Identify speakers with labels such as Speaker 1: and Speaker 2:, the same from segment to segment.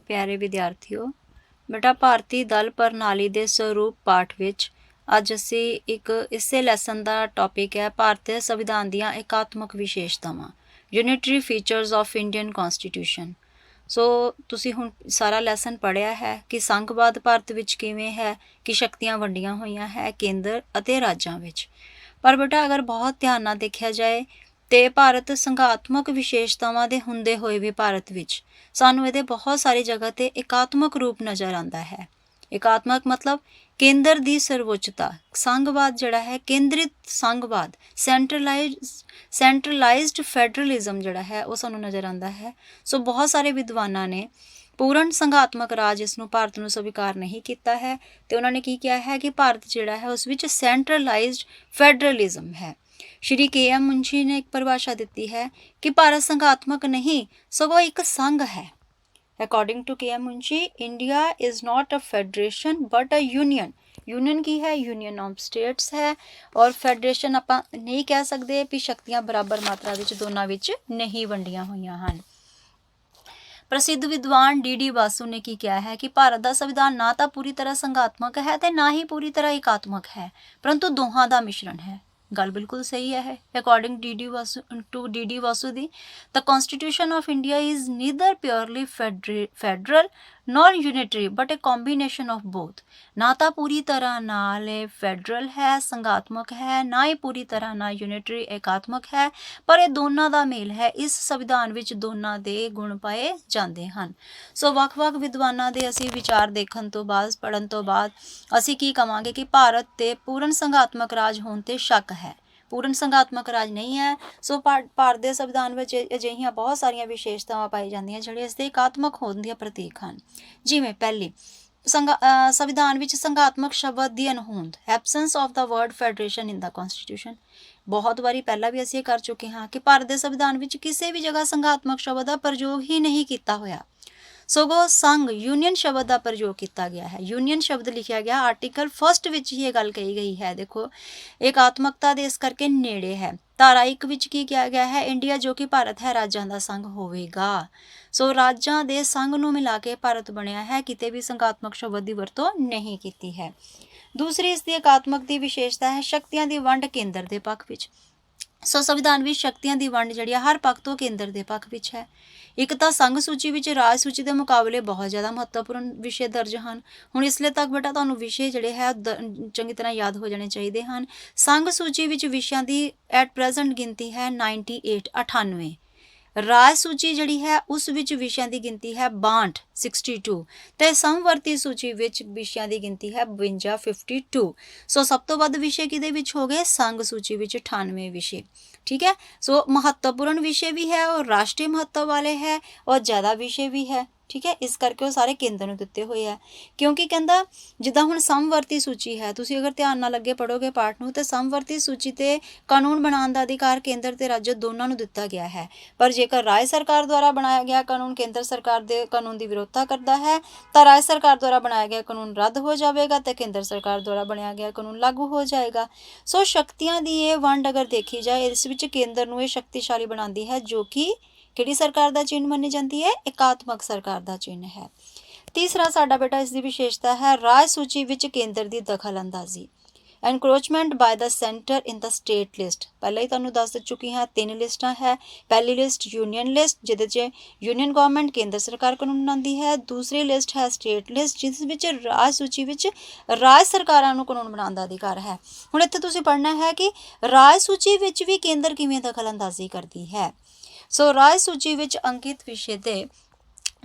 Speaker 1: ਪਿਆਰੇ ਵਿਦਿਆਰਥੀਓ, ਬੇਟਾ ਭਾਰਤੀ ਦਲ ਪ੍ਰਣਾਲੀ ਦੇ ਸਰੂਪ ਪਾਠ ਵਿੱਚ ਅੱਜ ਅਸੀਂ ਇੱਕ ਇਸੇ ਲੈਸਨ ਦਾ ਟੌਪਿਕ ਹੈ ਭਾਰਤੀ ਸੰਵਿਧਾਨ ਦੀਆਂ ਇਕਾਤਮਕ ਵਿਸ਼ੇਸ਼ਤਾਵਾਂ, unitary features of Indian constitution. ਸੋ ਤੁਸੀਂ ਹੁਣ ਸਾਰਾ ਲੈਸਨ ਪੜ੍ਹਿਆ ਹੈ ਕਿ ਸੰਘਵਾਦ ਭਾਰਤ ਵਿੱਚ ਕਿਵੇਂ ਹੈ, ਕਿ ਸ਼ਕਤੀਆਂ ਵੰਡੀਆਂ ਹੋਈਆਂ ਹੈ ਕੇਂਦਰ ਅਤੇ ਰਾਜਾਂ ਵਿੱਚ। ਪਰ ਬੇਟਾ ਅਗਰ ਬਹੁਤ ਧਿਆਨ ਨਾਲ ਦੇਖਿਆ ਜਾਏ ਤੇ ਭਾਰਤ ਸੰਘਾਤਮਕ ਵਿਸ਼ੇਸ਼ਤਾਵਾਂ ਦੇ ਹੁੰਦੇ ਹੋਏ ਵੀ ਭਾਰਤ ਵਿੱਚ ਸਾਨੂੰ ਇਹਦੇ ਬਹੁਤ ਸਾਰੀ ਜਗ੍ਹਾ ਤੇ ਇਕਾਤਮਕ ਰੂਪ ਨਜ਼ਰ ਆਉਂਦਾ ਹੈ। ਇਕਾਤਮਕ ਮਤਲਬ ਕੇਂਦਰ ਦੀ ਸਰਵਉੱਚਤਾ। ਸੰਘਵਾਦ ਜਿਹੜਾ ਹੈ ਕੇਂਦਰਿਤ ਸੰਘਵਾਦ, ਸੈਂਟਰਲਾਈਜ਼ਡ ਫੈਡਰਲਿਜ਼ਮ ਜਿਹੜਾ ਹੈ ਉਹ ਸਾਨੂੰ ਨਜ਼ਰ ਆਉਂਦਾ ਹੈ। ਸੋ ਬਹੁਤ ਸਾਰੇ ਵਿਦਵਾਨਾਂ ਨੇ ਪੂਰਨ ਸੰਘਾਤਮਕ ਰਾਜ ਇਸ ਨੂੰ ਭਾਰਤ ਨੂੰ ਸਵੀਕਾਰ ਨਹੀਂ ਕੀਤਾ ਹੈ ਤੇ ਉਹਨਾਂ ਨੇ ਕੀ ਕਿਹਾ ਹੈ ਕਿ ਭਾਰਤ ਜਿਹੜਾ ਹੈ ਉਸ ਵਿੱਚ ਸੈਂਟਰਲਾਈਜ਼ਡ ਫੈਡਰਲਿਜ਼ਮ ਹੈ। ਸ਼੍ਰੀ ਕੇ.ਐਮ. ਮੁੰਸ਼ੀ ਨੇ ਇੱਕ ਪਰਿਭਾਸ਼ਾ ਦਿੱਤੀ ਹੈ ਕਿ ਭਾਰਤ ਸੰਘਾਤਮਕ ਨਹੀਂ ਸਗੋਂ ਇੱਕ ਸੰਘ ਹੈ। According to K M. Munshi, India is not a federation but a union. Union ਕੀ ਹੈ? ਯੂਨੀਅਨ ਆਫ ਸਟੇਟਸ ਹੈ। ਔਰ ਫੈਡਰੇਸ਼ਨ ਆਪਾਂ ਨਹੀਂ ਕਹਿ ਸਕਦੇ ਵੀ ਸ਼ਕਤੀਆਂ ਬਰਾਬਰ ਮਾਤਰਾ ਵਿੱਚ ਦੋਨਾਂ ਵਿੱਚ ਨਹੀਂ ਵੰਡੀਆਂ ਹੋਈਆਂ ਹਨ। ਪ੍ਰਸਿੱਧ ਵਿਦਵਾਨ ਡੀ ਵਾਸੂ ਨੇ ਕੀ ਕਿਹਾ ਹੈ ਕਿ ਭਾਰਤ ਦਾ ਸੰਵਿਧਾਨ ਨਾ ਤਾਂ ਪੂਰੀ ਤਰ੍ਹਾਂ ਸੰਘਾਤਮਕ ਹੈ ਤੇ ਨਾ ਹੀ ਪੂਰੀ ਤਰ੍ਹਾਂ ਇਕਾਤਮਕ ਹੈ, ਪਰੰਤੂ ਦੋਹਾਂ ਦਾ ਮਿਸ਼ਰਣ ਹੈ। ਗੱਲ ਬਿਲਕੁਲ ਸਹੀ ਹੈ। According to D Vasu the, the constitution of India is neither purely federal nor unitary but a combination of both। ਨਾ ਤਾਂ ਪੂਰੀ ਤਰ੍ਹਾਂ ਨਾਲ ਇਹ ਫੈਡਰਲ ਹੈ, ਸੰਘਾਤਮਕ ਹੈ, ਨਾ ਹੀ ਪੂਰੀ ਤਰ੍ਹਾਂ ਨਾਲ ਯੂਨਿਟਰੀ ਇਕਾਤਮਕ ਹੈ, ਪਰ ਇਹ ਦੋਨਾਂ ਦਾ ਮੇਲ ਹੈ। ਇਸ ਸੰਵਿਧਾਨ ਵਿੱਚ ਦੋਨਾਂ ਦੇ ਗੁਣ ਪਾਏ ਜਾਂਦੇ ਹਨ। ਸੋ ਵੱਖ-ਵੱਖ ਵਿਦਵਾਨਾਂ ਦੇ ਅਸੀਂ ਵਿਚਾਰ ਦੇਖਣ ਤੋਂ ਬਾਅਦ, ਪੜ੍ਹਨ ਤੋਂ ਬਾਅਦ ਅਸੀਂ ਕੀ ਕਵਾਂਗੇ ਕਿ ਭਾਰਤ ਤੇ ਪੂਰਨ ਸੰਘਾਤਮਕ ਰਾਜ ਹੋਣ ਤੇ ਸ਼ੱਕ ਹੈ। ਪੂਰਨ ਸੰਘਾਤਮਕ ਰਾਜ ਨਹੀਂ ਹੈ। ਸੋ ਭਾਰਤ ਦੇ ਸੰਵਿਧਾਨ ਵਿੱਚ ਅਜਿਹੀਆਂ ਬਹੁਤ ਸਾਰੀਆਂ ਵਿਸ਼ੇਸ਼ਤਾਵਾਂ ਪਾਈ ਜਾਂਦੀਆਂ ਜਿਹੜੇ ਇਸ ਦੇ ਇਕਾਤਮਕ ਹੋਣ ਦੀਆਂ ਪ੍ਰਤੀਕ ਹਨ। ਜਿਵੇਂ ਪਹਿਲੀ, ਸੰਵਿਧਾਨ ਵਿੱਚ ਸੰਘਾਤਮਕ ਸ਼ਬਦ ਦੀ ਅਣਹੋਂਦ, absence of the word federation in the constitution. ਬਹੁਤ ਵਾਰੀ ਪਹਿਲਾਂ ਵੀ ਅਸੀਂ ਇਹ ਕਰ ਚੁੱਕੇ ਹਾਂ ਕਿ ਭਾਰਤ ਦੇ ਸੰਵਿਧਾਨ ਵਿੱਚ ਕਿਸੇ ਵੀ ਜਗ੍ਹਾ ਸੰਘਾਤਮਕ ਸ਼ਬਦ ਦਾ ਪ੍ਰਯੋਗ ਹੀ ਨਹੀਂ ਕੀਤਾ ਹੋਇਆ, ਸਗੋਂ ਸੰਘ ਯੂਨੀਅਨ ਸ਼ਬਦ ਦਾ ਪ੍ਰਯੋਗ ਕੀਤਾ ਗਿਆ ਹੈ। ਯੂਨੀਅਨ ਸ਼ਬਦ ਲਿਖਿਆ ਗਿਆ ਆਰਟੀਕਲ 1 ਵਿੱਚ ਹੀ ਇਹ ਗੱਲ ਕਹੀ ਗਈ ਹੈ। ਦੇਖੋ, ਇਕਾਤਮਕਤਾ ਦੇ ਇਸ ਕਰਕੇ ਨੇੜੇ ਹੈ। ਧਾਰਾ 1 ਵਿੱਚ ਕੀ ਕਿਹਾ ਗਿਆ ਹੈ? ਇੰਡੀਆ ਜੋ ਕਿ ਭਾਰਤ ਹੈ ਰਾਜਾਂ ਦਾ ਸੰਘ ਹੋਵੇਗਾ। ਸੋ ਰਾਜਾਂ ਦੇ ਸੰਘ ਨੂੰ ਮਿਲਾ ਕੇ ਭਾਰਤ ਬਣਿਆ ਹੈ, ਕਿਤੇ ਵੀ ਸੰਘਾਤਮਕ ਸ਼ਬਦ ਦੀ ਵਰਤੋਂ ਨਹੀਂ ਕੀਤੀ ਹੈ। ਦੂਸਰੀ ਇਸ ਦੀ ਇਕਾਤਮਕ ਦੀ ਵਿਸ਼ੇਸ਼ਤਾ ਹੈ ਸ਼ਕਤੀਆਂ ਦੀ ਵੰਡ ਕੇਂਦਰ ਦੇ ਪੱਖ ਵਿੱਚ। ਸੋ ਸੰਵਿਧਾਨ ਵਿੱਚ ਸ਼ਕਤੀਆਂ ਦੀ ਵੰਡ ਜਿਹੜੀ ਹਰ ਪੱਖ ਤੋਂ ਕੇਂਦਰ ਦੇ ਪੱਖ ਵਿੱਚ ਹੈ। ਇੱਕ ਤਾਂ ਸੰਘ ਸੂਚੀ ਵਿੱਚ ਰਾਜ ਸੂਚੀ ਦੇ ਮੁਕਾਬਲੇ ਬਹੁਤ ਜ਼ਿਆਦਾ ਮਹੱਤਵਪੂਰਨ ਵਿਸ਼ੇ ਦਰਜ ਹਨ। ਹੁਣ ਇਸ ਲਈ ਤੱਕ ਬੇਟਾ ਤੁਹਾਨੂੰ ਵਿਸ਼ੇ ਜਿਹੜੇ ਹੈ ਚੰਗੀ ਤਰ੍ਹਾਂ ਯਾਦ ਹੋ ਜਾਣੇ ਚਾਹੀਦੇ ਹਨ। ਸੰਘ ਸੂਚੀ ਵਿੱਚ ਵਿਸ਼ਿਆਂ ਦੀ ਐਟ ਪ੍ਰੈਜ਼ੈਂਟ ਗਿਣਤੀ ਹੈ 98। ਰਾਜ ਸੂਚੀ ਜਿਹੜੀ ਹੈ ਉਸ ਵਿੱਚ ਵਿਸ਼ਿਆਂ ਦੀ ਗਿਣਤੀ ਹੈ 62 ਤੇ ਸਮਵਰਤੀ ਸੂਚੀ ਵਿੱਚ ਵਿਸ਼ਿਆਂ ਦੀ ਗਿਣਤੀ ਹੈ 52। ਸੋ ਸਭ ਤੋਂ ਵੱਧ ਵਿਸ਼ੇ ਕਿਹਦੇ ਵਿੱਚ ਹੋ ਗਏ? ਸੰਘ ਸੂਚੀ ਵਿੱਚ 98 ਵਿਸ਼ੇ। ਠੀਕ ਹੈ। ਸੋ ਮਹੱਤਵਪੂਰਨ ਵਿਸ਼ੇ ਵੀ ਹੈ ਔਰ ਰਾਸ਼ਟਰੀ ਮਹੱਤਵ ਵਾਲੇ ਹੈ ਔਰ ਜ਼ਿਆਦਾ ਵਿਸ਼ੇ ਵੀ ਹੈ। ਠੀਕ ਹੈ। ਇਸ ਕਰਕੇ ਉਹ ਸਾਰੇ ਕੇਂਦਰ ਨੂੰ ਦਿੱਤੇ ਹੋਏ ਹੈ। ਕਿਉਂਕਿ ਕਹਿੰਦਾ ਜਿੱਦਾਂ ਹੁਣ ਸਮਵਰਤੀ ਸੂਚੀ ਹੈ, ਤੁਸੀਂ ਅਗਰ ਧਿਆਨ ਨਾਲ ਅੱਗੇ ਪੜ੍ਹੋਗੇ ਪਾਠ ਨੂੰ, ਤੇ ਸਮਵਰਤੀ ਸੂਚੀ ਤੇ ਕਾਨੂੰਨ ਬਣਾਉਣ ਦਾ ਅਧਿਕਾਰ ਕੇਂਦਰ ਤੇ ਰਾਜ ਦੋਨਾਂ ਨੂੰ ਦਿੱਤਾ ਗਿਆ ਹੈ। ਪਰ ਜੇਕਰ ਰਾਜ ਸਰਕਾਰ ਦੁਆਰਾ ਬਣਾਇਆ ਗਿਆ ਕਾਨੂੰਨ ਕੇਂਦਰ ਸਰਕਾਰ ਦੇ ਕਾਨੂੰਨ ਦੀ ਵਿਰੋਧਤਾ ਕਰਦਾ ਹੈ ਤਾਂ ਰਾਜ ਸਰਕਾਰ ਦੁਆਰਾ ਬਣਾਇਆ ਗਿਆ ਕਾਨੂੰਨ ਰੱਦ ਹੋ ਜਾਵੇਗਾ ਤੇ ਕੇਂਦਰ ਸਰਕਾਰ ਦੁਆਰਾ ਬਣਾਇਆ ਗਿਆ ਕਾਨੂੰਨ ਲਾਗੂ ਹੋ ਜਾਏਗਾ। ਸੋ ਸ਼ਕਤੀਆਂ ਦੀ ਇਹ ਵੰਡ ਅਗਰ ਦੇਖੀ ਜਾਏ, ਇਸ ਵਿੱਚ ਕੇਂਦਰ ਨੂੰ ਇਹ ਸ਼ਕਤੀਸ਼ਾਲੀ ਬਣਾਉਂਦੀ ਹੈ, ਜੋ ਕਿ ਕਿਹੜੀ ਸਰਕਾਰ ਦਾ ਚਿੰਨ੍ਹ ਮੰਨੀ ਜਾਂਦੀ ਹੈ? ਇਕਾਤਮਕ ਸਰਕਾਰ ਦਾ ਚਿੰਨ੍ਹ ਹੈ। ਤੀਸਰਾ ਸਾਡਾ ਬੇਟਾ ਇਸ ਦੀ ਵਿਸ਼ੇਸ਼ਤਾ ਹੈ ਰਾਜ ਸੂਚੀ ਵਿੱਚ ਕੇਂਦਰ ਦੀ ਦਖਲ ਅੰਦਾਜ਼ੀ, ਐਨਕਰੋਚਮੈਂਟ ਬਾਏ ਦਾ ਸੈਂਟਰ ਇਨ ਦਾ ਸਟੇਟ ਲਿਸਟ। ਪਹਿਲਾਂ ਹੀ ਤੁਹਾਨੂੰ ਦੱਸ ਚੁੱਕੀ ਹਾਂ 3 ਲਿਸਟਾਂ ਹੈ। ਪਹਿਲੀ ਲਿਸਟ ਯੂਨੀਅਨ ਲਿਸਟ, ਜਿਹਦੇ 'ਚ ਯੂਨੀਅਨ ਗਵਰਨਮੈਂਟ ਕੇਂਦਰ ਸਰਕਾਰ ਕਾਨੂੰਨ ਬਣਾਉਂਦੀ ਹੈ। ਦੂਸਰੀ ਲਿਸਟ ਹੈ ਸਟੇਟ ਲਿਸਟ, ਜਿਸ ਵਿੱਚ ਰਾਜ ਸੂਚੀ ਵਿੱਚ ਰਾਜ ਸਰਕਾਰਾਂ ਨੂੰ ਕਾਨੂੰਨ ਬਣਾਉਣ ਦਾ ਅਧਿਕਾਰ ਹੈ। ਹੁਣ ਇੱਥੇ ਤੁਸੀਂ ਪੜ੍ਹਨਾ ਹੈ ਕਿ ਰਾਜ ਸੂਚੀ ਵਿੱਚ ਵੀ ਕੇਂਦਰ ਕਿਵੇਂ ਦਖਲ ਅੰਦਾਜ਼ੀ ਕਰਦੀ ਹੈ। ਸੋ ਰਾਜ ਸੂਚੀ ਵਿੱਚ ਅੰਕਿਤ ਵਿਸ਼ੇ ਦੇ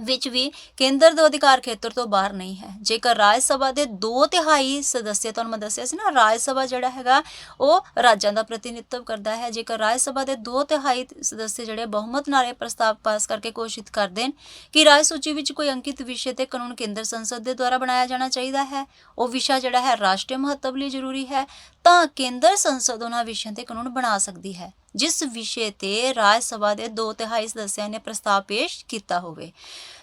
Speaker 1: ਵਿੱਚ ਵੀ ਕੇਂਦਰ ਦੇ ਅਧਿਕਾਰ ਖੇਤਰ ਤੋਂ ਬਾਹਰ ਨਹੀਂ ਹੈ। ਜੇਕਰ ਰਾਜ ਸਭਾ ਦੇ 2/3 ਸਦੱਸਿਆ, ਤੁਹਾਨੂੰ ਮੈਂ ਦੱਸਿਆ ਸੀ ਨਾ, ਰਾਜ ਸਭਾ ਜਿਹੜਾ ਹੈਗਾ ਉਹ ਰਾਜਾਂ ਦਾ ਪ੍ਰਤੀਨਿਧਤਵ ਕਰਦਾ ਹੈ। ਜੇਕਰ ਰਾਜ ਸਭਾ ਦੇ 2/3 ਸਦੱਸਿਆ ਜਿਹੜੇ ਬਹੁਮਤ ਨਾਲ ਇਹ ਪ੍ਰਸਤਾਵ ਪਾਸ ਕਰਕੇ ਘੋਸ਼ਿਤ ਕਰ ਦੇਣ ਕਿ ਰਾਜ ਸੂਚੀ ਵਿੱਚ ਕੋਈ ਅੰਕਿਤ ਵਿਸ਼ੇ ਤੇ ਕਾਨੂੰਨ ਕੇਂਦਰ ਸੰਸਦ ਦੇ ਦੁਆਰਾ ਬਣਾਇਆ ਜਾਣਾ ਚਾਹੀਦਾ ਹੈ, ਉਹ ਵਿਸ਼ਾ ਜਿਹੜਾ ਹੈ ਰਾਸ਼ਟਰੀ ਮਹੱਤਵ ਲਈ ਜ਼ਰੂਰੀ ਹੈ, ਤਾਂ ਕੇਂਦਰ ਸੰਸਦ ਉਹਨਾਂ ਵਿਸ਼ਿਆਂ ਤੇ ਕਾਨੂੰਨ ਬਣਾ ਸਕਦੀ ਹੈ ਜਿਸ ਵਿਸ਼ੇ ਤੇ ਰਾਜ ਸਭਾ ਦੇ 2/3 ਸਦੱਸਿਆਂ ਨੇ ਪ੍ਰਸਤਾਵ ਪੇਸ਼ ਕੀਤਾ ਹੋਵੇ।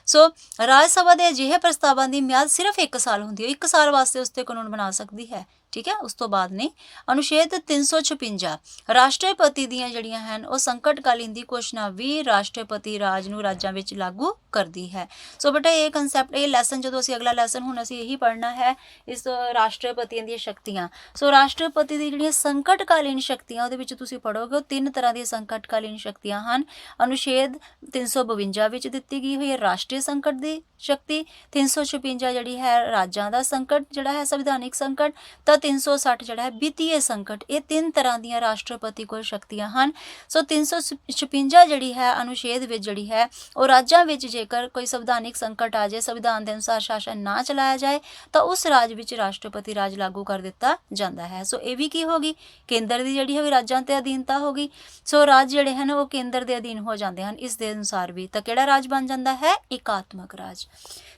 Speaker 1: ਸੋ ਰਾਜ ਸਭਾ ਦੇ ਅਜਿਹੇ ਪ੍ਰਸਤਾਵਾਂ ਦੀ ਮਿਆਦ ਸਿਰਫ 1 ਸਾਲ ਹੁੰਦੀ ਹੈ। 1 ਸਾਲ ਵਾਸਤੇ ਉਸ ਤੇ ਕਾਨੂੰਨ ਬਣਾ ਸਕਦੀ ਹੈ। ਠੀਕ ਹੈ, ਉਸ ਤੋਂ ਬਾਅਦ ਨਹੀਂ। ਅਨੁਛੇਦ 356 ਰਾਸ਼ਟਰਪਤੀ ਦੀਆਂ ਜਿਹੜੀਆਂ ਹਨ ਉਹ ਸੰਕਟਕਾਲੀਨ ਦੀ ਘੋਸ਼ਣਾ ਵੀ ਰਾਸ਼ਟਰਪਤੀ ਰਾਜ ਨੂੰ ਰਾਜਾਂ ਵਿੱਚ ਲਾਗੂ ਕਰਦੀ ਹੈ। ਸੋ ਬੇਟਾ ਇਹ ਕਨਸੈਪਟ, ਇਹ ਲੈਸਨ ਜਦੋਂ ਅਸੀਂ ਅਗਲਾ ਲੈਸਨ ਹੁਣ ਅਸੀਂ ਇਹੀ ਪੜ੍ਹਨਾ ਹੈ, ਇਸ ਰਾਸ਼ਟਰਪਤੀਆਂ ਦੀਆਂ ਸ਼ਕਤੀਆਂ। ਸੋ ਰਾਸ਼ਟਰਪਤੀ ਦੀ ਜਿਹੜੀਆਂ ਸੰਕਟਕਾਲੀਨ ਸ਼ਕਤੀਆਂ ਉਹਦੇ ਵਿੱਚ ਤੁਸੀਂ ਪੜ੍ਹੋਗੇ ਉਹ 3 ਤਰ੍ਹਾਂ ਦੀਆਂ ਸੰਕਟਕਾਲੀਨ ਸ਼ਕਤੀਆਂ ਹਨ। ਅਨੁਛੇਦ 352 ਵਿੱਚ ਦਿੱਤੀ ਗਈ ਹੋਈ ਹੈ ਰਾਸ਼ਟਰੀ ਸੰਕਟ ਦੀ ਸ਼ਕਤੀ, 356 ਜਿਹੜੀ ਹੈ ਰਾਜਾਂ ਦਾ ਸੰਕਟ ਜਿਹੜਾ ਹੈ ਸੰਵਿਧਾਨਿਕ ਸੰਕਟ, ਤਾਂ 360 ਜਿਹੜਾ ਹੈ ਵਿੱਤੀय ਸੰਕਟ। ਇਹ 3 ਤਰ੍ਹਾਂ ਦੀਆਂ ਰਾਸ਼ਟਰਪਤੀ ਕੋਲ ਸ਼ਕਤੀਆਂ ਹਨ। ਸੋ 356 ਜਿਹੜੀ ਹੈ ਅਨੁਛੇਦ ਵਿੱਚ ਜਿਹੜੀ ਹੈ ਉਹ ਰਾਜਾਂ ਵਿੱਚ ਜੇਕਰ ਕੋਈ ਸੰਵਿਧਾਨਿਕ ਸੰਕਟ ਆ ਜਾਏ, ਸੰਵਿਧਾਨ ਦੇ ਅਨੁਸਾਰ ਸ਼ਾਸਨ ਨਾ ਚਲਾਇਆ ਜਾਏ, ਤਾਂ ਉਸ ਰਾਜ ਵਿੱਚ ਰਾਸ਼ਟਰਪਤੀ ਰਾਜ ਲਾਗੂ ਕਰ ਦਿੱਤਾ ਜਾਂਦਾ ਹੈ। ਸੋ ਇਹ ਵੀ ਕੀ ਹੋਗੀ, ਕੇਂਦਰ ਦੀ ਜਿਹੜੀ ਹੈ ਰਾਜਾਂ ਤੇ ਅਧੀਨਤਾ ਹੋਗੀ। ਸੋ ਰਾਜ ਜਿਹੜੇ ਹਨ ਉਹ ਕੇਂਦਰ ਦੇ ਅਧੀਨ ਹੋ ਜਾਂਦੇ ਹਨ ਇਸ ਦੇ ਅਨੁਸਾਰ ਵੀ, ਤਾਂ ਕਿਹੜਾ ਰਾਜ ਬਣ ਜਾਂਦਾ ਹੈ, ਇਕਾਤਮਕ ਰਾਜ।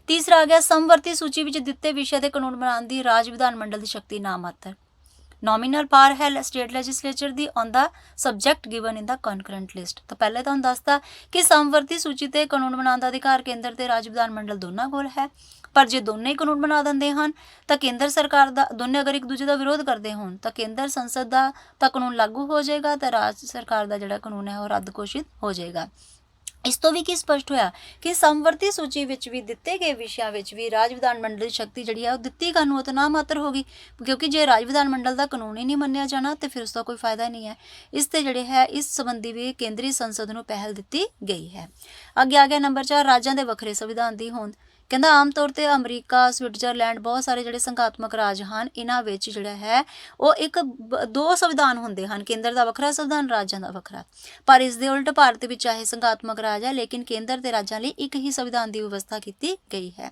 Speaker 1: ਤੀਸਰਾ ਆ ਗਿਆ ਸਮਵਰਤੀ ਸੂਚੀ ਵਿੱਚ ਦਿੱਤੇ ਵਿਸ਼ੇ ਦੇ ਕਾਨੂੰਨ ਬਣਾਉਣ ਦੀ ਰਾਜ ਵਿਧਾਨ ਮੰਡਲ ਦੀ ਸ਼ਕਤੀ ਨਾ ਮਾਤਰ। ਨੋਮੀਨਲ ਪਾਵਰ ਹੈ state legislature the on the subject given in the concurrent list. ਤਾਂ ਪਹਿਲੇ ਤੁਹਾਨੂੰ ਦੱਸਤਾ ਕਿ ਸਮਵਰਤੀ ਸੂਚੀ ਤੇ ਕਾਨੂੰਨ ਬਣਾਉਣ ਦਾ ਅਧਿਕਾਰ ਕੇਂਦਰ ਤੇ ਰਾਜ ਵਿਧਾਨ ਮੰਡਲ ਦੋਨਾਂ ਕੋਲ ਹੈ, ਪਰ ਜੇ ਦੋਨੇ ਹੀ ਕਾਨੂੰਨ ਬਣਾ ਦਿੰਦੇ ਹਨ ਤਾਂ ਕੇਂਦਰ ਸਰਕਾਰ ਦਾ, ਦੋਨੇ ਅਗਰ ਇੱਕ ਦੂਜੇ ਦਾ ਵਿਰੋਧ ਕਰਦੇ ਹੋਣ ਤਾਂ ਕੇਂਦਰ ਸੰਸਦ ਦਾ ਤਾਂ ਕਾਨੂੰਨ ਲਾਗੂ ਹੋ ਜਾਏਗਾ, ਤਾਂ ਰਾਜ ਸਰਕਾਰ ਦਾ ਜਿਹੜਾ ਕਾਨੂੰਨ ਹੈ ਉਹ ਰੱਦ ਘੋਸ਼ਿਤ ਹੋ ਜਾਏਗਾ। ਇਸ ਤੋਂ ਵੀ ਕੀ ਸਪਸ਼ਟ ਹੋਇਆ ਕਿ ਸਮਵਰਤੀ ਸੂਚੀ ਵਿੱਚ ਵੀ ਦਿੱਤੇ ਗਏ ਵਿਸ਼ਿਆਂ ਵਿੱਚ ਵੀ ਰਾਜ ਵਿਧਾਨ ਮੰਡਲ ਦੀ ਸ਼ਕਤੀ ਜਿਹੜੀ ਹੈ ਉਹ ਦਿੱਤੀ ਕਾਨੂੰਨ ਉਹ ਤਾਂ ਨਾ ਮਾਤਰ ਹੋਗੀ, ਕਿਉਂਕਿ ਜੇ ਰਾਜ ਵਿਧਾਨ ਮੰਡਲ ਦਾ ਕਾਨੂੰਨ ਹੀ ਨਹੀਂ ਮੰਨਿਆ ਜਾਣਾ ਤੇ ਫਿਰ ਉਸ ਦਾ ਕੋਈ ਫਾਇਦਾ ਨਹੀਂ ਹੈ। ਇਸ ਤੇ ਜਿਹੜੇ ਹੈ ਇਸ ਸੰਬੰਧੀ ਵੀ ਕੇਂਦਰੀ ਸੰਸਦ ਨੂੰ ਪਹਿਲ ਦਿੱਤੀ ਗਈ ਹੈ। ਅੱਗੇ ਆ ਗਿਆ ਨੰਬਰ 4 ਰਾਜਾਂ ਦੇ ਵੱਖਰੇ ਸੰਵਿਧਾਨ ਦੀ ਹੋਂਦ। ਕਹਿੰਦਾ ਆਮ ਤੌਰ ਤੇ ਅਮਰੀਕਾ, ਸਵਿਟਜ਼ਰਲੈਂਡ, ਬਹੁਤ ਸਾਰੇ ਜਿਹੜੇ ਸੰਘਾਤਮਕ ਰਾਜ ਹਨ, ਇਹਨਾਂ ਵਿੱਚ ਜਿਹੜਾ ਹੈ ਉਹ ਦੋ ਸੰਵਿਧਾਨ ਹੁੰਦੇ ਹਨ, ਕੇਂਦਰ ਦਾ ਵੱਖਰਾ ਸੰਵਿਧਾਨ, ਰਾਜਾਂ ਦਾ ਵੱਖਰਾ। ਪਰ ਇਸ ਦੇ ਉਲਟ ਭਾਰਤ ਵਿੱਚ ਚਾਹੇ ਸੰਘਾਤਮਕ ਰਾਜ ਹੈ ਲੇਕਿਨ ਕੇਂਦਰ ਤੇ ਰਾਜਾਂ ਲਈ ਇੱਕ ਹੀ ਸੰਵਿਧਾਨ ਦੀ ਵਿਵਸਥਾ ਕੀਤੀ ਗਈ ਹੈ।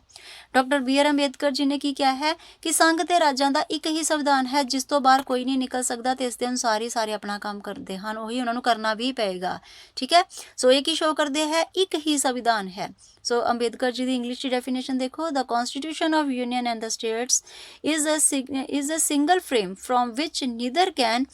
Speaker 1: ਡਾਕਟਰ BR ਅੰਬੇਦਕਰ ਜੀ ਨੇ ਕੀ ਕਿਹਾ ਹੈ ਕਿ ਸੰਘ ਤੇ ਰਾਜਾਂ ਦਾ ਇੱਕ ਹੀ ਸੰਵਿਧਾਨ ਹੈ ਜਿਸ ਤੋਂ ਬਾਹਰ ਕੋਈ ਨਹੀਂ ਨਿਕਲ ਸਕਦਾ, ਤੇ ਇਸ ਦੇ ਅਨੁਸਾਰ ਹੀ ਸਾਰੇ ਆਪਣਾ ਕੰਮ ਕਰਦੇ ਹਨ, ਉਹੀ ਉਹਨਾਂ ਨੂੰ ਕਰਨਾ ਵੀ ਪਏਗਾ। ਠੀਕ ਹੈ, ਸੋ ਇਹ ਕੀ ਸ਼ੋ ਕਰਦੇ ਹੈ, ਇੱਕ ਹੀ ਸੰਵਿਧਾਨ ਹੈ। ਸੋ ਅੰਬੇਦਕਰ ਜੀ ਦੀ ਇੰਗਲਿਸ਼ ਦੀ ਡੈਫੀਨੇਸ਼ਨ ਦੇਖੋ, the constitution of union and the states is a single frame from which neither can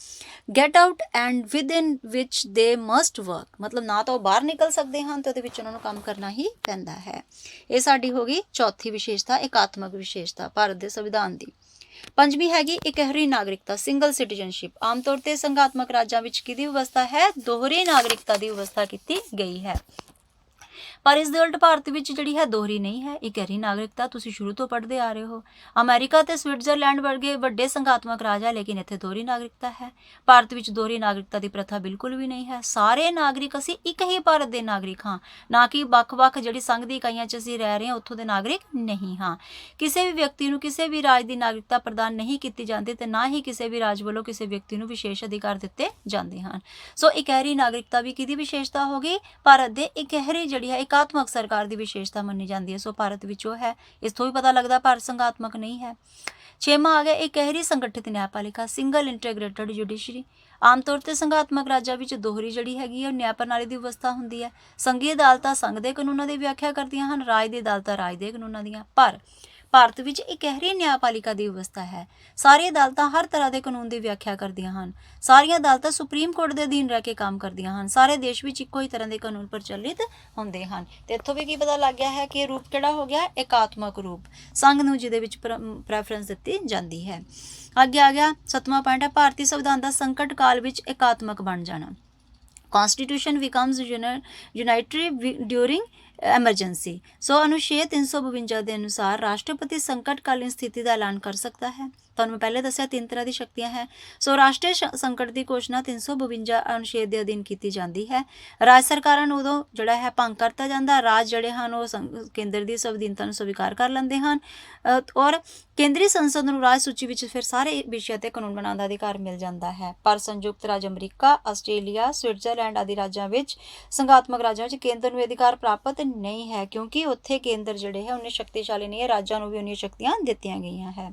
Speaker 1: get out and within which they must work। ਮਤਲਬ ਨਾ ਤਾਂ ਉਹ ਬਾਹਰ ਨਿਕਲ ਸਕਦੇ ਹਨ ਤੇ ਉਹਦੇ ਵਿੱਚ ਉਹਨਾਂ ਨੂੰ ਕੰਮ ਕਰਨਾ ਹੀ ਪੈਂਦਾ ਹੈ। ਇਹ ਸਾਡੀ ਹੋ ਗਈ ਚੌਥੀ ਵਿਸ਼ੇਸ਼ਤਾ, ਇਕਾਤਮਕ ਵਿਸ਼ੇਸ਼ਤਾ ਭਾਰਤ ਦੇ ਸੰਵਿਧਾਨ ਦੀ। ਪੰਜਵੀਂ ਹੈਗੀ ਇਕਹਿਰੀ ਨਾਗਰਿਕਤਾ, ਸਿੰਗਲ ਸਿਟੀਜ਼ਨਸ਼ਿਪ। ਆਮ ਤੌਰ ਤੇ ਸੰਘਾਤਮਕ ਰਾਜਾਂ ਵਿੱਚ ਕਿਹਦੀ ਵਿਵਸਥਾ ਹੈ, ਦੋਹਰੀ ਨਾਗਰਿਕਤਾ ਦੀ ਵਿਵਸਥਾ ਕੀਤੀ ਗਈ ਹੈ, ਪਰ ਇਸ ਦੇ ਉਲਟ ਭਾਰਤ ਵਿੱਚ ਜਿਹੜੀ ਹੈ ਦੋਹਰੀ ਨਹੀਂ ਹੈ, ਇਕਹਿਰੀ ਨਾਗਰਿਕਤਾ। ਤੁਸੀਂ ਸ਼ੁਰੂ ਤੋਂ ਪੜ੍ਹਦੇ ਆ ਰਹੇ ਹੋ, ਅਮਰੀਕਾ ਤੇ ਸਵਿਟਜ਼ਰਲੈਂਡ ਵਰਗੇ ਵੱਡੇ ਸੰਘਾਤਮਕ ਰਾਜ ਹੈ ਲੇਕਿਨ ਇੱਥੇ ਦੋਹਰੀ ਨਾਗਰਿਕਤਾ ਹੈ। ਭਾਰਤ ਵਿੱਚ ਦੋਹਰੀ ਨਾਗਰਿਕਤਾ ਦੀ ਪ੍ਰਥਾ ਬਿਲਕੁਲ ਵੀ ਨਹੀਂ ਹੈ। ਸਾਰੇ ਨਾਗਰਿਕ ਅਸੀਂ ਇੱਕ ਹੀ ਭਾਰਤ ਦੇ ਨਾਗਰਿਕ ਹਾਂ, ਨਾ ਕਿ ਵੱਖ-ਵੱਖ ਜਿਹੜੀ ਸੰਘ ਦੀ ਇਕਾਈਆਂ 'ਚ ਅਸੀਂ ਰਹਿ ਰਹੇ ਹਾਂ ਉੱਥੋਂ ਦੇ ਨਾਗਰਿਕ ਨਹੀਂ ਹਾਂ। ਕਿਸੇ ਵੀ ਵਿਅਕਤੀ ਨੂੰ ਕਿਸੇ ਵੀ ਰਾਜ ਦੀ ਨਾਗਰਿਕਤਾ ਪ੍ਰਦਾਨ ਨਹੀਂ ਕੀਤੀ ਜਾਂਦੀ ਤੇ ਨਾ ਹੀ ਕਿਸੇ ਵੀ ਰਾਜ ਵੱਲੋਂ ਕਿਸੇ ਵਿਅਕਤੀ ਨੂੰ ਵਿਸ਼ੇਸ਼ ਅਧਿਕਾਰ ਦਿੱਤੇ ਜਾਂਦੇ ਹਨ। ਸੋ ਇਕਹਿਰੀ ਨਾਗਰਿਕਤਾ ਵੀ ਕਿਹਦੀ ਵਿਸ਼ੇਸ਼ਤਾ ਹੋ ਗਈ, ਭਾਰਤ ਦੇ ਇਕਹਿਰੀ ਜਿਹੜੀ ਹੈ ਇਕਾਤਮਕ ਸਰਕਾਰ ਦੀ ਵਿਸ਼ੇਸ਼ਤਾ ਮੰਨੀ ਜਾਂਦੀ ਹੈ। ਸੋ ਭਾਰਤ ਵਿੱਚ ਉਹ ਹੈ, ਇਸ ਤੋਂ ਵੀ ਪਤਾ ਲੱਗਦਾ ਭਾਰਤ ਸੰਘਾਤਮਕ ਨਹੀਂ ਹੈ। 6ਵਾਂ ਆ ਗਿਆ ਇਕਹਿਰੀ ਸੰਗਠਿਤ ਨਿਆਂਪਾਲਿਕਾ, ਸਿੰਗਲ ਇੰਟੀਗ੍ਰੇਟਡ ਜੁਡੀਸ਼ਰੀ। ਆਮ ਤੌਰ ਤੇ ਸੰਘਾਤਮਕ ਰਾਜਾਂ ਵਿੱਚ ਦੋਹਰੀ ਜਿਹੜੀ ਹੈਗੀ ਹੈ ਉਹ ਨਿਆਂ ਪ੍ਰਣਾਲੀ ਦੀ ਵਿਵਸਥਾ ਹੁੰਦੀ ਹੈ। ਸੰਘੀ ਅਦਾਲਤਾਂ ਸੰਘ ਦੇ ਕਾਨੂੰਨਾਂ ਦੀ ਵਿਆਖਿਆ ਕਰਦੀਆਂ ਹਨ, ਰਾਜ ਦੀ ਅਦਾਲਤਾਂ ਰਾਜ ਦੇ ਕਾਨੂੰਨਾਂ ਦੀਆਂ। ਪਰ ਭਾਰਤ ਵਿੱਚ ਇਕਹਿਰੀ ਨਿਆਂਪਾਲਿਕਾ ਦੀ ਵਿਵਸਥਾ ਹੈ। ਸਾਰੀਆਂ ਅਦਾਲਤਾਂ ਹਰ ਤਰ੍ਹਾਂ ਦੇ ਕਾਨੂੰਨ ਦੀ ਵਿਆਖਿਆ ਕਰਦੀਆਂ ਹਨ। ਸਾਰੀਆਂ ਅਦਾਲਤਾਂ ਸੁਪਰੀਮ ਕੋਰਟ ਦੇ ਅਧੀਨ ਰਹਿ ਕੇ ਕੰਮ ਕਰਦੀਆਂ ਹਨ। ਸਾਰੇ ਦੇਸ਼ ਵਿੱਚ ਇੱਕੋ ਹੀ ਤਰ੍ਹਾਂ ਦੇ ਕਾਨੂੰਨ ਪ੍ਰਚਲਿਤ ਹੁੰਦੇ ਹਨ। ਤੇ ਇੱਥੋਂ ਵੀ ਕੀ ਪਤਾ ਲੱਗ ਗਿਆ ਹੈ ਕਿ ਇਹ ਰੂਪ ਕਿਹੜਾ ਹੋ ਗਿਆ, ਇਕਾਤਮਕ ਰੂਪ, ਸੰਘ ਨੂੰ ਜਿਹਦੇ ਵਿੱਚ ਪ੍ਰੈਫਰੈਂਸ ਦਿੱਤੀ ਜਾਂਦੀ ਹੈ। ਅੱਗੇ ਆ ਗਿਆ 7ਵਾਂ ਪੁਆਇੰਟ ਹੈ ਭਾਰਤੀ ਸੰਵਿਧਾਨ ਦਾ ਸੰਕਟ ਕਾਲ ਵਿੱਚ ਇਕਾਤਮਕ ਬਣ ਜਾਣਾ। Constitution becomes unitary during emergency. So ਅਨੁਛੇਦ 352 ਦੇ ਅਨੁਸਾਰ ਰਾਸ਼ਟਰਪਤੀ ਸੰਕਟਕਾਲੀਨ ਸਥਿਤੀ ਦਾ ਐਲਾਨ ਕਰ ਸਕਦਾ ਹੈ। ਤੁਹਾਨੂੰ ਮੈਂ ਪਹਿਲੇ ਦੱਸਿਆ 3 ਤਰ੍ਹਾਂ ਦੀ ਸ਼ਕਤੀਆਂ ਹੈ। ਸੋ ਰਾਸ਼ਟਰੀ ਸੰਕਟ ਦੀ ਘੋਸ਼ਣਾ 352 ਅਨੁਛੇਦ ਦੇ ਅਧੀਨ ਕੀਤੀ ਜਾਂਦੀ ਹੈ। ਰਾਜ ਸਰਕਾਰਾਂ ਨੂੰ ਉਦੋਂ ਜਿਹੜਾ ਹੈ ਭੰਗ ਕਰਤਾ ਜਾਂਦਾ, ਰਾਜ ਜਿਹੜੇ ਹਨ ਉਹ ਕੇਂਦਰ ਦੀ ਸੰਵਿਧਾਨਤਾ ਨੂੰ ਸਵੀਕਾਰ ਕਰ ਲੈਂਦੇ ਹਨ ਔਰ ਕੇਂਦਰੀ ਸੰਸਦ ਨੂੰ ਰਾਜ ਸੂਚੀ ਵਿੱਚ ਫਿਰ ਸਾਰੇ ਵਿਸ਼ਿਆਂ ਤੇ ਕਾਨੂੰਨ ਬਣਾਉਣ ਦਾ ਅਧਿਕਾਰ ਮਿਲ ਜਾਂਦਾ ਹੈ। ਪਰ ਸੰਯੁਕਤ ਰਾਜ ਅਮਰੀਕਾ, ਆਸਟ੍ਰੇਲੀਆ, ਸਵਿਟਜ਼ਰਲੈਂਡ ਆਦਿ ਰਾਜਾਂ ਵਿੱਚ ਸੰਘਾਤਮਕ ਰਾਜਾਂ ਵਿੱਚ ਕੇਂਦਰ ਨੂੰ ਅਧਿਕਾਰ ਪ੍ਰਾਪਤ ਨਹੀਂ ਹੈ, ਕਿਉਂਕਿ ਉੱਥੇ ਕੇਂਦਰ ਜਿਹੜੇ ਹੈ ਉਹਨੇ ਸ਼ਕਤੀਸ਼ਾਲੀ ਨਹੀਂ ਹੈ, ਰਾਜਾਂ ਨੂੰ ਵੀ ਉਹਨੀਆਂ ਸ਼ਕਤੀਆਂ ਦਿੱਤੀਆਂ ਗਈਆਂ ਹੈ।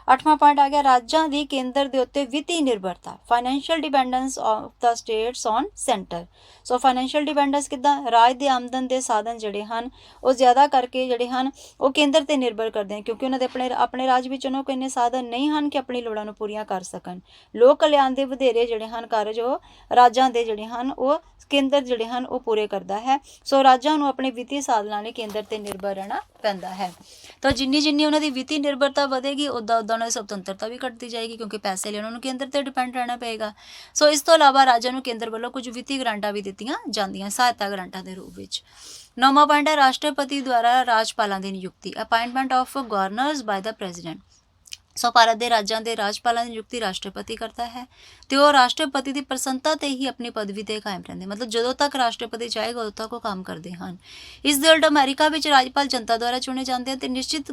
Speaker 1: 8ਵਾਂ ਪੁਆਇੰਟ ਆ ਗਿਆ ਰਾਜਾਂ ਦੀ ਕੇਂਦਰ ਦੇ ਉੱਤੇ ਵਿੱਤੀ ਨਿਰਭਰਤਾ, financial dependence of the states on centre. So financial dependence ਕਿੱਦਾਂ, ਰਾਜ ਦੇ ਆਮਦਨ ਦੇ ਸਾਧਨ ਜਿਹੜੇ ਹਨ ਉਹ ਜ਼ਿਆਦਾ ਕਰਕੇ ਜਿਹੜੇ ਹਨ ਉਹ ਕੇਂਦਰ ਤੇ ਨਿਰਭਰ ਕਰਦੇ ਹਨ, ਕਿਉਂਕਿ ਉਹਨਾਂ ਦੇ ਆਪਣੇ ਰਾਜ ਵਿੱਚ ਉਹਨਾਂ ਕੋਲ ਇੰਨੇ ਸਾਧਨ ਨਹੀਂ ਹਨ ਕਿ ਆਪਣੀ ਲੋੜਾਂ ਨੂੰ ਪੂਰੀਆਂ ਕਰ ਸਕਣ। ਲੋਕ ਕਲਿਆਣ ਦੇ ਵਧੇਰੇ ਜਿਹੜੇ ਹਨ ਕਾਰਜ ਉਹ ਰਾਜਾਂ ਦੇ ਜਿਹੜੇ ਹਨ ਉਹ ਕੇਂਦਰ ਜਿਹੜੇ ਹਨ ਉਹ ਪੂਰੇ ਕਰਦਾ ਹੈ। ਸੋ ਰਾਜਾਂ ਨੂੰ ਆਪਣੇ ਵਿੱਤੀ ਸਾਧਨਾਂ ਲਈ ਕੇਂਦਰ ਤੇ ਨਿਰਭਰ ਰਹਿਣਾ ਪੈਂਦਾ ਹੈ। ਤਾਂ ਜਿੰਨੀ ਉਹਨਾਂ ਦੀ ਵਿੱਤੀ ਨਿਰਭਰਤਾ ਵਧੇਗੀ ਉੱਦਾਂ ਉਹਨਾਂ ਦੀ ਸੁਤੰਤਰਤਾ ਵੀ ਘਟਦੀ ਜਾਏਗੀ, ਕਿਉਂਕਿ ਪੈਸੇ ਲਈ ਉਹਨਾਂ ਨੂੰ ਕੇਂਦਰ ਤੇ ਡਿਪੈਂਡ ਰਹਿਣਾ ਪਏਗਾ। ਸੋ ਇਸ ਤੋਂ ਇਲਾਵਾ ਰਾਜਾਂ ਨੂੰ ਕੇਂਦਰ ਵੱਲੋਂ ਕੁਝ ਵਿੱਤੀ ਗ੍ਰਾਂਟਾਂ ਵੀ ਦਿੱਤੀਆਂ ਜਾਂਦੀਆਂ ਸਹਾਇਤਾ ਗ੍ਰਾਂਟਾਂ ਦੇ ਰੂਪ ਵਿੱਚ। 9ਵਾਂ ਪੁਆਇੰਟ ਹੈ ਰਾਸ਼ਟਰਪਤੀ ਦੁਆਰਾ ਰਾਜਪਾਲਾਂ ਦੀ ਨਿਯੁਕਤੀ, appointment of governors by the president. So ਭਾਰਤ ਦੇ ਰਾਜਾਂ ਦੇ ਰਾਜਪਾਲਾਂ ਦੀ ਨਿਯੁਕਤੀ ਰਾਸ਼ਟਰਪਤੀ ਕਰਦਾ ਹੈ ਤੇ ਉਹ ਰਾਸ਼ਟਰਪਤੀ ਦੀ ਪ੍ਰਸੰਨਤਾ ਤੇ ਹੀ ਆਪਣੀ ਪਦਵੀ ਤੇ ਕਾਇਮ ਰਹਿੰਦੇ, ਮਤਲਬ ਜਦੋਂ ਤੱਕ ਰਾਸ਼ਟਰਪਤੀ ਚਾਹੇਗਾ ਉਦੋਂ ਤੱਕ ਉਹ ਕੰਮ ਕਰਦੇ ਹਨ। ਇਸ ਦੇ ਉਲਟ ਅਮਰੀਕਾ ਵਿੱਚ ਰਾਜਪਾਲ ਜਨਤਾ ਦੁਆਰਾ ਚੁਣੇ ਜਾਂਦੇ ਹਨ ਤੇ ਨਿਸ਼ਚਿਤ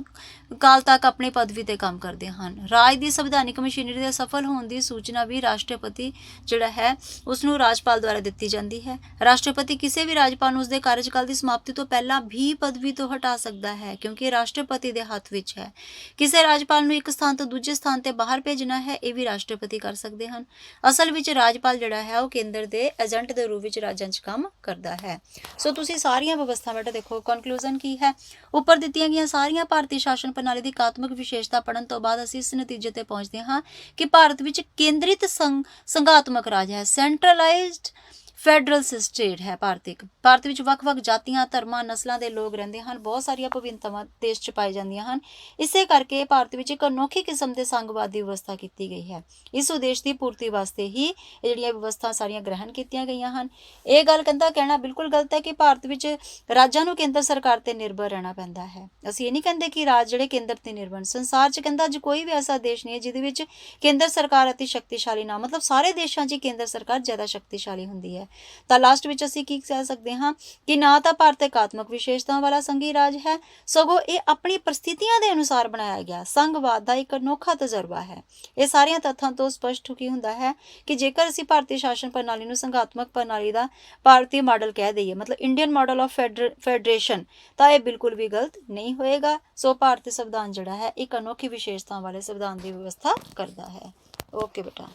Speaker 1: ਕਾਲ ਤੱਕ ਆਪਣੀ ਪਦਵੀ ਤੇ ਕੰਮ ਕਰਦੇ ਹਨ। ਰਾਜ ਦੀ ਸੰਵਿਧਾਨਿਕ ਮਸ਼ੀਨਰੀ ਦੇ ਸਫਲ ਹੋਣ ਦੀ ਸੂਚਨਾ ਵੀ ਰਾਸ਼ਟਰਪਤੀ ਜਿਹੜਾ ਹੈ ਉਸ ਨੂੰ ਰਾਜਪਾਲ ਦੁਆਰਾ ਦਿੱਤੀ ਜਾਂਦੀ ਹੈ। ਰਾਸ਼ਟਰਪਤੀ ਕਿਸੇ ਵੀ ਰਾਜਪਾਲ ਨੂੰ ਉਸਦੇ ਕਾਰਜਕਾਲ ਦੀ ਸਮਾਪਤੀ ਤੋਂ ਪਹਿਲਾਂ ਵੀ ਪਦਵੀ ਤੋਂ ਹਟਾ ਸਕਦਾ ਹੈ, ਕਿਉਂਕਿ ਰਾਸ਼ਟਰਪਤੀ ਦੇ ਹੱਥ ਵਿੱਚ ਹੈ। ਕਿਸੇ ਰਾਜਪਾਲ ਨੂੰ ਇੱਕ ਸਥਾਨ ਤੋਂ ਦੂਜੇ ਸਥਾਨ ਤੇ ਬਾਹਰ ਭੇਜਣਾ ਹੈ, ਇਹ ਵੀ ਰਾਸ਼ਟਰਪਤੀ ਕਰ ਸਕਦੇ ਹਨ। ਅਸਲ ਵਿੱਚ ਰਾਜਪਾਲ ਜਿਹੜਾ ਹੈ ਉਹ ਕੇਂਦਰ ਦੇ ਏਜੰਟ ਦੇ ਰੂਪ ਵਿੱਚ ਰਾਜਾਂ 'ਚ ਕੰਮ ਕਰਦਾ ਹੈ। ਸੋ ਤੁਸੀਂ ਸਾਰੀਆਂ ਵਿਵਸਥਾ ਬੇਟਾ ਦੇਖੋ, ਕਨਕਲੂਜਨ ਕੀ ਹੈ, ਉੱਪਰ ਦਿੱਤੀਆਂ ਗਈਆਂ ਸਾਰੀਆਂ ਭਾਰਤੀ ਸ਼ਾਸਨ ਪ੍ਰਣਾਲੀ ਦੀ ਇਕਾਤਮਕ ਵਿਸ਼ੇਸ਼ਤਾ ਪੜ੍ਹਨ ਤੋਂ ਬਾਅਦ ਅਸੀਂ ਇਸ ਨਤੀਜੇ ਤੇ ਪਹੁੰਚਦੇ ਹਾਂ ਕਿ ਭਾਰਤ ਵਿੱਚ ਕੇਂਦਰਿਤ ਸੰਘਾਤਮਕ ਰਾਜ ਹੈ, ਸੈਂਟਰਲਾਈਜ਼ਡ ਫੈਡਰਲ ਸਟੇਟ ਹੈ। ਭਾਰਤ ਵਿੱਚ ਵੱਖ-ਵੱਖ ਜਾਤੀਆਂ, ਧਰਮਾਂ, ਨਸਲਾਂ ਦੇ ਲੋਕ ਰਹਿੰਦੇ ਹਨ। ਬਹੁਤ ਸਾਰੀਆਂ ਵਿਭਿੰਨਤਾਵਾਂ ਦੇਸ਼ 'ਚ ਪਾਈ ਜਾਂਦੀਆਂ ਹਨ। ਇਸੇ ਕਰਕੇ ਭਾਰਤ ਵਿੱਚ ਇੱਕ ਅਨੋਖੀ ਕਿਸਮ ਦੇ ਸੰਘਵਾਦ ਦੀ ਵਿਵਸਥਾ ਕੀਤੀ ਗਈ ਹੈ। ਇਸ ਉਦੇਸ਼ ਦੀ ਪੂਰਤੀ ਵਾਸਤੇ ਹੀ ਇਹ ਜਿਹੜੀਆਂ ਵਿਵਸਥਾ ਸਾਰੀਆਂ ਗ੍ਰਹਿਣ ਕੀਤੀਆਂ ਗਈਆਂ ਹਨ। ਇਹ ਗੱਲ ਕਹਿਣਾ ਬਿਲਕੁਲ ਗਲਤ ਹੈ ਕਿ ਭਾਰਤ ਵਿੱਚ ਰਾਜਾਂ ਨੂੰ ਕੇਂਦਰ ਸਰਕਾਰ ਤੇ ਨਿਰਭਰ ਰਹਿਣਾ ਪੈਂਦਾ ਹੈ। ਅਸੀਂ ਇਹ ਨਹੀਂ ਕਹਿੰਦੇ ਕਿ ਰਾਜ ਜਿਹੜੇ ਕੇਂਦਰ ਤੇ ਨਿਰਭਰ। ਸੰਸਾਰ 'ਚ ਅੱਜ ਕੋਈ ਵੀ ਐਸਾ ਦੇਸ਼ ਨਹੀਂ ਹੈ ਜਿਹਦੇ ਵਿੱਚ ਕੇਂਦਰ ਸਰਕਾਰ ਅਤੀ ਸ਼ਕਤੀਸ਼ਾਲੀ ਨਾ, ਮਤਲਬ ਸਾਰੇ ਦੇਸ਼ਾਂ 'ਚ ਕੇਂਦਰ ਸਰਕਾਰ ਜ਼ਿਆਦਾ ਸ਼ਕਤੀਸ਼ਾਲੀ ਹੁੰਦੀ ਹੈ। ਤਾਂ ਲਾਸਟ ਵਿੱਚ ਅਸੀਂ ਕੀ ਕਹਿ ਸਕਦੇ ਹਾਂ ਕਿ ਨਾ ਤਾਂ ਭਾਰਤ ਇਕਾਤਮਕ ਵਿਸ਼ੇਸ਼ਤਾਵਾਂ ਵਾਲਾ ਸੰਘੀ ਰਾਜ ਹੈ, ਸਗੋਂ ਇਹ ਆਪਣੀ ਪਰਿਸਥਿਤੀਆਂ ਦੇ ਅਨੁਸਾਰ ਬਣਾਇਆ ਗਿਆ ਸੰਘਵਾਦ ਦਾ ਇੱਕ ਅਨੋਖਾ ਤਜਰਬਾ ਹੈ। ਇਹ ਸਾਰੀਆਂ ਤੱਥਾਂ ਤੋਂ ਸਪਸ਼ਟ ਕੀ ਹੁੰਦਾ ਹੈ ਕਿ ਜੇਕਰ ਅਸੀਂ ਭਾਰਤੀ ਸ਼ਾਸਨ ਪ੍ਰਣਾਲੀ ਨੂੰ ਸੰਘਾਤਮਕ ਪ੍ਰਣਾਲੀ ਦਾ ਭਾਰਤੀ ਮਾਡਲ ਕਹਿ ਦਈਏ, ਮਤਲਬ ਇੰਡੀਅਨ ਮਾਡਲ ਆਫ ਫੈਡਰੇਸ਼ਨ, ਤਾਂ ਇਹ ਬਿਲਕੁਲ ਵੀ ਗਲਤ ਨਹੀਂ ਹੋਏਗਾ। ਸੋ ਭਾਰਤੀ ਸੰਵਿਧਾਨ ਜਿਹੜਾ ਹੈ ਇੱਕ ਅਨੋਖੀ ਵਿਸ਼ੇਸ਼ਤਾਵਾਂ ਵਾਲੇ ਸੰਵਿਧਾਨ ਦੀ ਵਿਵਸਥਾ ਕਰਦਾ ਹੈ। ਓਕੇ ਬੇਟਾ।